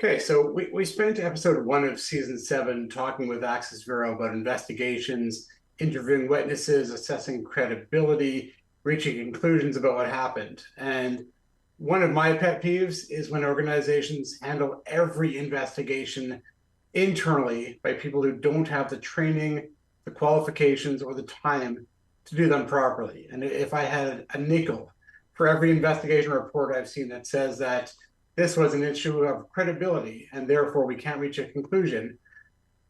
Okay, so we spent episode one of season seven talking with Access Vero about investigations, interviewing witnesses, assessing credibility, reaching conclusions about what happened. And one of my pet peeves is when organizations handle every investigation internally by people who don't have the training, the qualifications, or the time to do them properly. And if I had a nickel for every investigation report I've seen that says that this was an issue of credibility and therefore we can't reach a conclusion.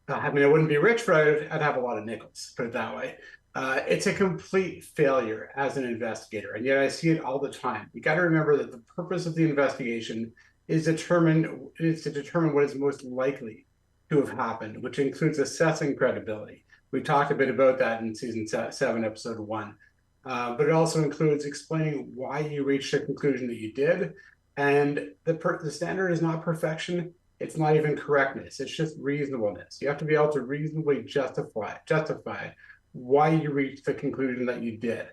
I mean, I wouldn't be rich, but I'd have a lot of nickels, put it that way. It's a complete failure as an investigator, and yet I see it all the time. You got to remember that the purpose of the investigation is to determine what is most likely to have happened, which includes assessing credibility. We talked a bit about that in season seven, episode one. But it also includes explaining why you reached the conclusion that you did. And the standard is not perfection. It's not even correctness. It's just reasonableness. You have to be able to reasonably justify why you reached the conclusion that you did.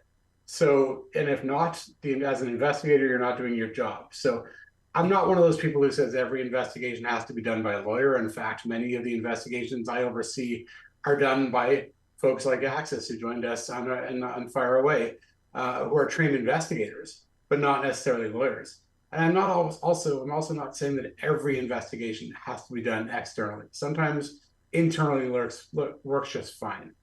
So, and if not, as an investigator, you're not doing your job. So I'm not one of those people who says every investigation has to be done by a lawyer. In fact, many of the investigations I oversee are done by folks like Access, who joined us on Fire Away, who are trained investigators, but not necessarily lawyers. And I'm also not saying that every investigation has to be done externally. Sometimes internally works just fine.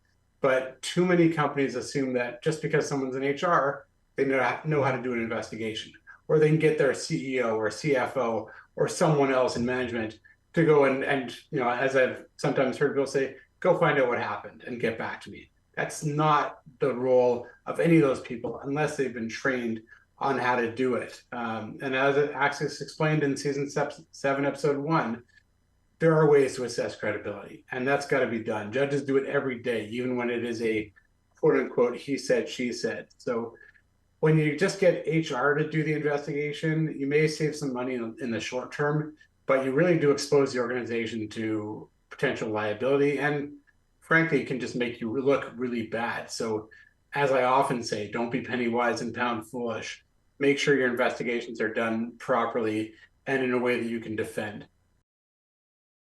But too many companies assume that just because someone's in HR, they know how to do an investigation, or they can get their CEO or CFO or someone else in management to go and as I've sometimes heard people say, go find out what happened and get back to me. That's not the role of any of those people unless they've been trained on how to do it. And as Access explained in season seven, episode one, there are ways to assess credibility, and that's got to be done. Judges do it every day, even when it is a quote unquote he said, she said. So when you just get HR to do the investigation, you may save some money in the short term, but you really do expose the organization to potential liability, and frankly, it can just make you look really bad. So as I often say, don't be penny wise and pound foolish. Make sure your investigations are done properly and in a way that you can defend.